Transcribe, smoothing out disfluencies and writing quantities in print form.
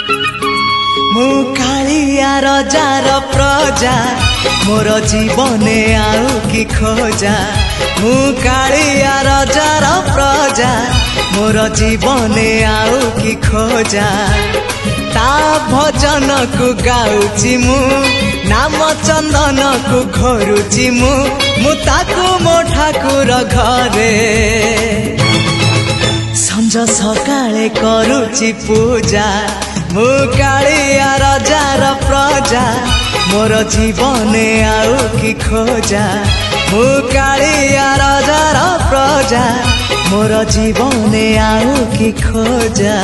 मु कालिया रजार प्रजा मोर जीवने आउ कि खोजा मु कालिया रजार प्रजा मोर जीवने आउ कि खोजा ता भजन को गाउची मु नाम चंदन को घरुची मु ताकू मो ठाकुर घरे संज सकाळे करूची पूजा मु कालिया रजार प्रजा मोर जीवने आउ कि खोजा मु कालिया रजार प्रजा मोर जीवने आउ कि खोजा।